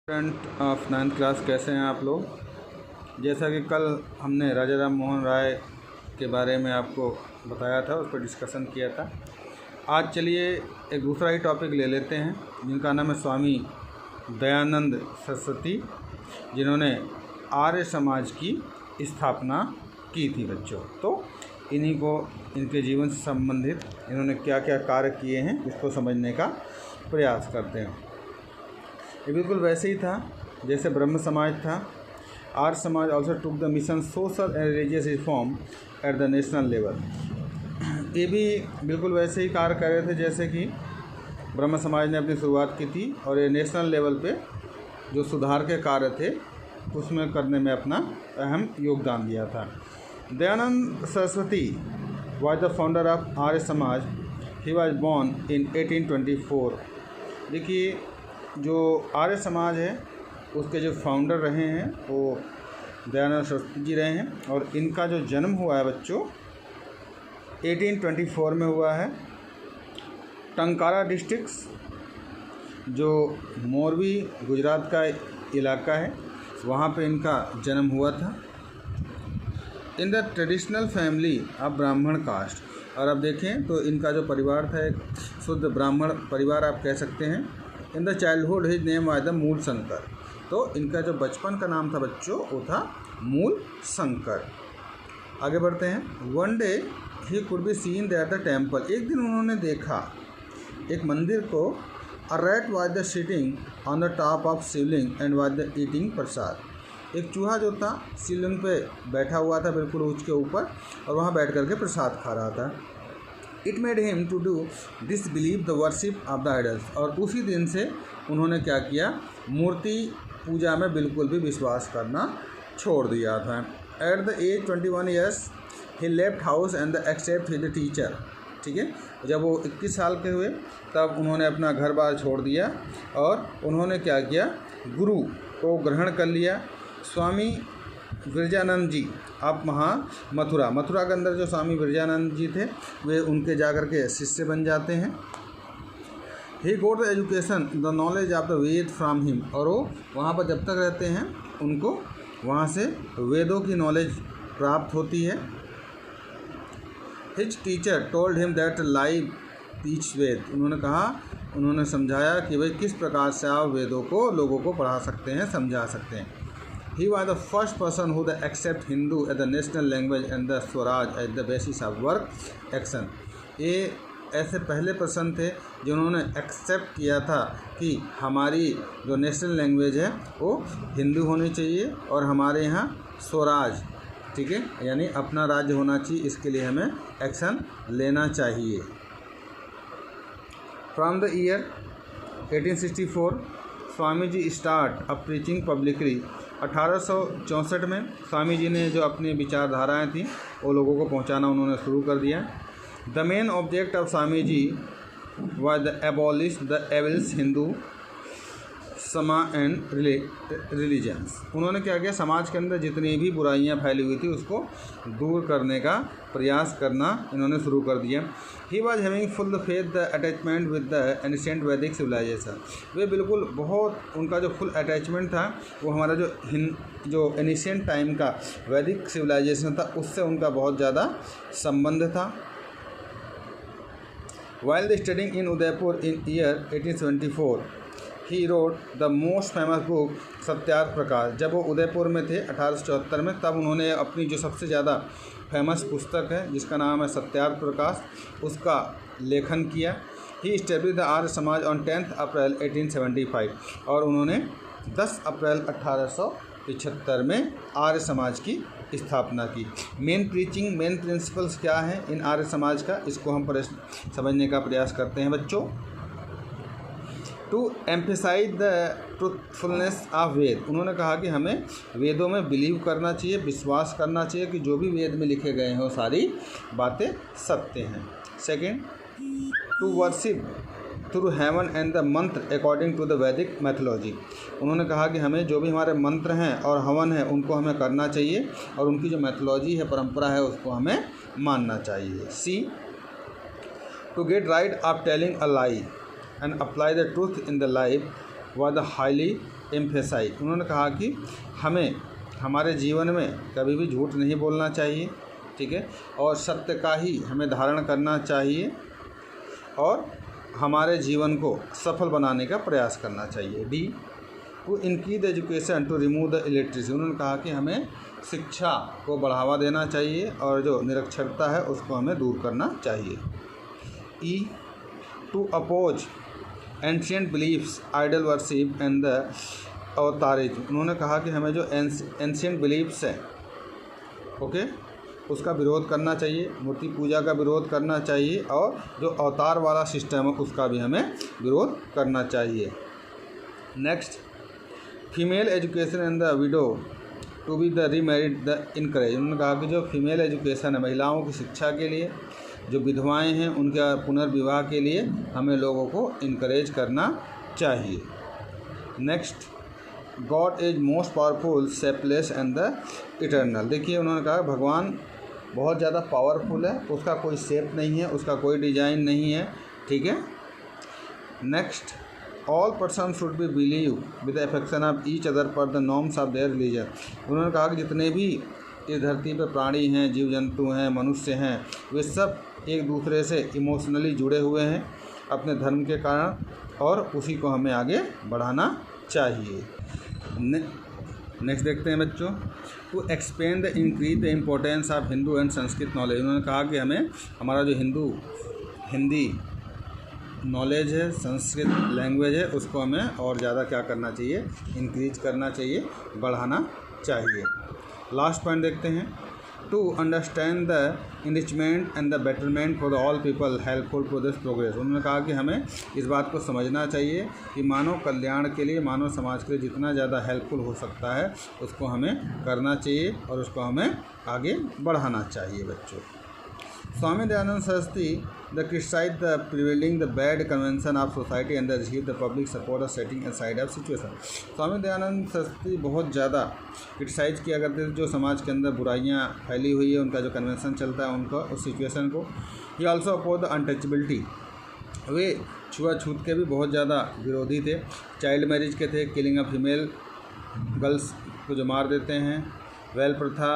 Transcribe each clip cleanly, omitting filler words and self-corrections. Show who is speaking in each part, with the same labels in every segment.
Speaker 1: Student of 9th class, कैसे हैं आप लोग। जैसा कि कल हमने राजा राम मोहन राय के बारे में आपको बताया था, उस पर डिस्कशन किया था। आज चलिए एक दूसरा ही टॉपिक ले लेते हैं, जिनका नाम है स्वामी दयानंद सरस्वती, जिन्होंने आर्य समाज की स्थापना की थी बच्चों। तो इन्हीं को, इनके जीवन से संबंधित इन्होंने क्या क्या कार्य किए हैं, इसको समझने का प्रयास करते हैं। ये बिल्कुल वैसे ही था जैसे ब्रह्म समाज था। आर्य Samaj also took the mission social and religious reform at the national level. ये भी बिल्कुल वैसे ही कार्य कर रहे थे जैसे कि ब्रह्म समाज ने अपनी शुरुआत की थी, और ये नेशनल लेवल पे जो सुधार के कार्य थे उसमें करने में अपना अहम योगदान दिया था। Dayanand Saraswati was the founder of Arya Samaj. He was born in 1824। देखिए, जो आर्य समाज है उसके जो फाउंडर रहे हैं वो दयानंद सरस्वती जी रहे हैं, और इनका जो जन्म हुआ है बच्चों 1824 में हुआ है। टंकारा डिस्ट्रिक्ट जो मोरबी गुजरात का इलाका है, वहाँ पे इनका जन्म हुआ था। In the traditional family of ब्राह्मण कास्ट। और अब देखें तो इनका जो परिवार था एक शुद्ध ब्राह्मण परिवार आप कह सकते हैं। In the childhood his name was the मूल शंकर। तो इनका जो बचपन का नाम था बच्चों वो था मूल शंकर। आगे बढ़ते हैं। One day he could be seen there the temple. एक दिन उन्होंने देखा एक मंदिर को। A rat was the sitting on the top of Shivling and was the eating prasad. एक चूहा जो था शिवलिंग पे बैठा हुआ था बिल्कुल ऊंच के ऊपर, और वहाँ बैठ करके प्रसाद खा रहा था। It made him to do disbelieve the worship of the idols. और उसी दिन से उन्होंने क्या किया, मूर्ति पूजा में बिल्कुल भी विश्वास करना छोड़ दिया था। एट द एज 21 ईयर्स ही left house and the except his teacher. ठीक है, जब वो 21 साल के हुए तब उन्होंने अपना घर बार छोड़ दिया और उन्होंने क्या किया, गुरु को ग्रहण कर लिया। स्वामी विरजानंद जी आप मथुरा के अंदर जो स्वामी विरजानंद जी थे वे उनके जाकर के शिष्य बन जाते हैं। He got the education the knowledge of the Veda from him. और वो वहाँ पर जब तक रहते हैं उनको वहाँ से वेदों की नॉलेज प्राप्त होती है। His teacher told him that live teach Veda. उन्होंने समझाया कि भाई किस प्रकार से आप वेदों को लोगों को पढ़ा सकते हैं, समझा सकते हैं। He was the first person who accept Hindu as the national language and the Swaraj as the basis of work action। ये ऐसे पहले पर्सन थे जिन्होंने एक्सेप्ट किया था कि हमारी जो नेशनल लैंग्वेज है वो हिंदू होनी चाहिए और हमारे यहाँ स्वराज, ठीक है, यानी अपना राज्य होना चाहिए, इसके लिए हमें एक्शन लेना चाहिए। From the year 1864 Swami ji start a preaching publicly. 1864 में स्वामी जी ने जो अपनी विचारधाराएं थी वो लोगों को पहुंचाना उन्होंने शुरू कर दिया। The main object of Swami ji was the abolish the evils Hindu समा एंड रिलीजन्स। उन्होंने क्या किया, समाज के अंदर जितनी भी बुराइयां फैली हुई थी उसको दूर करने का प्रयास करना इन्होंने शुरू कर दिया। He was having full faith the attachment with the ancient वैदिक सिविलाइजेशन। वे बिल्कुल बहुत, उनका जो फुल अटैचमेंट था वो हमारा जो एनिशेंट टाइम का वैदिक सिविलाइजेशन था उससे उनका बहुत ज़्यादा संबंध था। While the studying in Udaipur in year 1874 he read the most famous book Satyarth Prakash. जब वो उदयपुर में थे 1874 में, तब उन्होंने अपनी जो सबसे ज़्यादा फेमस पुस्तक है जिसका नाम है सत्यार्थ प्रकाश, उसका लेखन किया। ही स्टेब्लिश द आर्य समाज ऑन 10 अप्रैल 1875। और उन्होंने 10 अप्रैल 1875 में आर्य समाज की स्थापना की। मेन प्रिंसिपल्स क्या हैं इन आर्य समाज का, इसको हम समझने का प्रयास करते हैं बच्चों। To emphasise the truthfulness of Veda. उन्होंने कहा कि हमें वेदों में बिलीव करना चाहिए, विश्वास करना चाहिए कि जो भी वेद में लिखे गए हैं वो सारी बातें सत्य हैं। Second, to worship through heaven and the mantra according to the Vedic mythology. उन्होंने कहा कि हमें जो भी हमारे मंत्र हैं और हवन है उनको हमें करना चाहिए, और उनकी जो मैथोलॉजी है, परंपरा है, उसको हमें मानना चाहिए। C, to get right of telling a lie and apply the truth in the life was highly emphasise, उन्होंने कहा कि हमें हमारे जीवन में कभी भी झूठ नहीं बोलना चाहिए, ठीक है, और सत्य का ही हमें धारण करना चाहिए और हमारे जीवन को सफल बनाने का प्रयास करना चाहिए। डी, to increase education to remove the illiteracy, उन्होंने कहा कि हमें शिक्षा को बढ़ावा देना चाहिए और जो निरक्षरता है उसको हमें दूर करना चाहिए। E, to oppose ancient beliefs, idol worship and the avatarism, उन्होंने कहा कि हमें जो एंशियंट बिलीफ्स हैं, ओके, उसका विरोध करना चाहिए, मूर्ति पूजा का विरोध करना चाहिए और जो अवतार वाला सिस्टम है उसका भी हमें विरोध करना चाहिए। Next, female education and the widow to be the remarried the encourage, उन्होंने कहा कि जो फीमेल एजुकेशन है, महिलाओं की शिक्षा के लिए, जो विधवाएं हैं उनका पुनर्विवाह के लिए हमें लोगों को इनकरेज करना चाहिए। Next, God is most powerful, shapeless and the eternal, देखिए उन्होंने कहा भगवान बहुत ज़्यादा पावरफुल है, उसका कोई शेप नहीं है, उसका कोई डिजाइन नहीं है, ठीक है। Next, all person should be believe with affection of each other per the norms of their religion, उन्होंने कहा कि जितने भी इस धरती पर प्राणी हैं, जीव जंतु हैं, मनुष्य हैं, वे सब एक दूसरे से इमोशनली जुड़े हुए हैं अपने धर्म के कारण और उसी को हमें आगे बढ़ाना चाहिए। नेक्स्ट देखते हैं बच्चों, to explain the increase the importance of Hindu and Sanskrit knowledge, उन्होंने कहा कि हमें हमारा जो हिंदी नॉलेज है, संस्कृत लैंग्वेज है, उसको हमें और ज़्यादा क्या करना चाहिए, इंक्रीज करना चाहिए, बढ़ाना चाहिए। लास्ट पॉइंट देखते हैं, to understand the enrichment and the betterment for the all people helpful for this progress, उन्होंने कहा कि हमें इस बात को समझना चाहिए कि मानव कल्याण के लिए, मानव समाज के लिए जितना ज़्यादा हेल्पफुल हो सकता है उसको हमें करना चाहिए और उसको हमें आगे बढ़ाना चाहिए। बच्चों, Swami Dayanand Saraswati the criticise the prevailing the bad convention of society and the receive the public support of setting aside of situation, Swami Dayanand Saraswati बहुत ज़्यादा क्रिटिसाइज किया करते थे जो समाज के अंदर बुराइयां फैली हुई है, उनका जो कन्वेंशन चलता है उनका, उस सिचुएशन को। He also oppose the untouchability, वे छुआछूत के भी बहुत ज़्यादा विरोधी थे, चाइल्ड मैरिज के थे, किलिंग ऑफ फीमेल गर्ल्स को जो मार देते हैं, वेल प्रथा,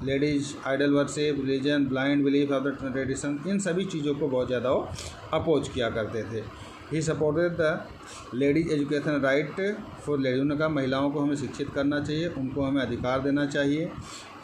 Speaker 1: ladies idol worship, religion, blind belief of the tradition, इन सभी चीज़ों को बहुत ज़्यादा वो अपोज किया करते थे। He supported the ladies education right for ladies, उन्होंने कहा महिलाओं को हमें शिक्षित करना चाहिए, उनको हमें अधिकार देना चाहिए।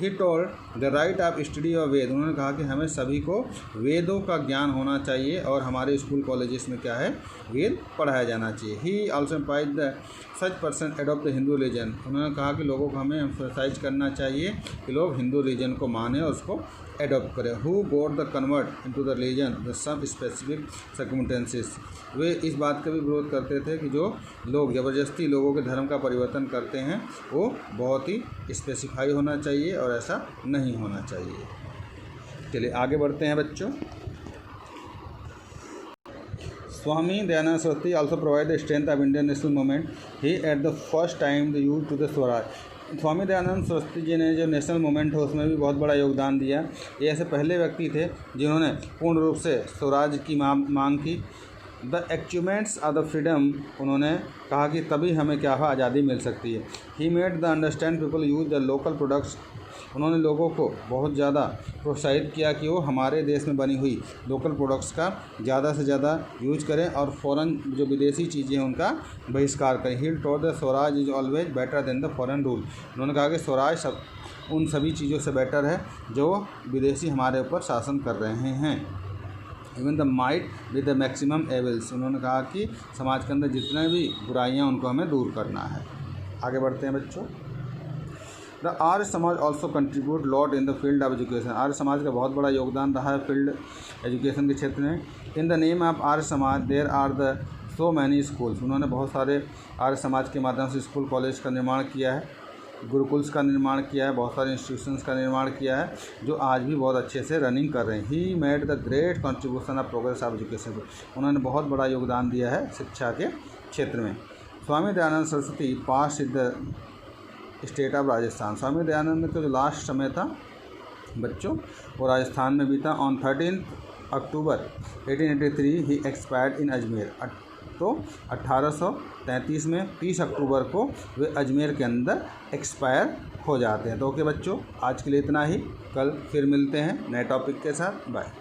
Speaker 1: He told the right of study of Veda, उन्होंने कहा कि हमें सभी को वेदों का ज्ञान होना चाहिए और हमारे स्कूल कॉलेजेस में क्या है, वेद पढ़ाया जाना चाहिए। He also emphasise the such person adopt the Hindu religion, उन्होंने कहा कि लोगों को हमें एम्फसाइज करना चाहिए कि लोग हिंदू रिलीजन को माने और उसको एडॉप्ट करें। Who got the convert into the religion the some specific circumstances, वे इस बात का भी विरोध करते थे कि जो लोग ज़बरदस्ती लोगों के धर्म का परिवर्तन करते हैं वो बहुत ही स्पेसिफाई होना चाहिए और ऐसा नहीं होना चाहिए। चलिए आगे बढ़ते हैं बच्चों। Swami Dayanand Saraswati also provide the strength of Indian national movement. He at the first time the youth to the Swaraj, स्वामी दयानंद सरस्वती जी ने जो नेशनल मूवमेंट है उसमें भी बहुत बड़ा योगदान दिया। ये ऐसे पहले व्यक्ति थे जिन्होंने पूर्ण रूप से स्वराज की मांग की। The achievements of the freedom, उन्होंने कहा कि तभी हमें क्या है, आज़ादी मिल सकती है। He made the understand people use the local products, उन्होंने लोगों को बहुत ज़्यादा प्रोत्साहित किया कि वो हमारे देश में बनी हुई लोकल प्रोडक्ट्स का ज़्यादा से ज़्यादा यूज करें और फ़ॉरेन जो विदेशी चीज़ें हैं उनका बहिष्कार करें। ही told the Swaraj is always better than the foreign rule, उन्होंने कहा कि स्वराज उन सभी चीज़ों से बेटर है जो विदेशी हमारे ऊपर शासन कर रहे हैं। Even the might with the maximum evils, उन्होंने कहा कि समाज के अंदर जितने भी बुराइयाँ उनको हमें दूर करना है। आगे बढ़ते हैं बच्चों। The Arya Samaj also contribute lot in the field of education, Arya Samaj का बहुत बड़ा योगदान रहा है फील्ड एजुकेशन के क्षेत्र में। In the name of Arya Samaj there are the so many schools, उन्होंने बहुत सारे आर्य समाज के माध्यम से स्कूल कॉलेज का निर्माण किया है, गुरुकुल्स का निर्माण किया है, बहुत सारे इंस्टीट्यूशंस का निर्माण किया है जो आज भी बहुत अच्छे से रनिंग कर रहे हैं। He made the great contribution of progress of education, उन्होंने बहुत बड़ा योगदान दिया है शिक्षा के क्षेत्र में। Swami Dayanand Saraswati pass in the state of Rajasthan, Swami Dayanand का जो लास्ट समय था बच्चों वो राजस्थान में बीता। ऑन 13 अक्टूबर 1883 ही एक्सपायर्ड इन अजमेर, तो 1833 में 30 अक्टूबर को वे अजमेर के अंदर एक्सपायर हो जाते हैं। तो ओके बच्चों, आज के लिए इतना ही। कल फिर मिलते हैं नए टॉपिक के साथ। बाय।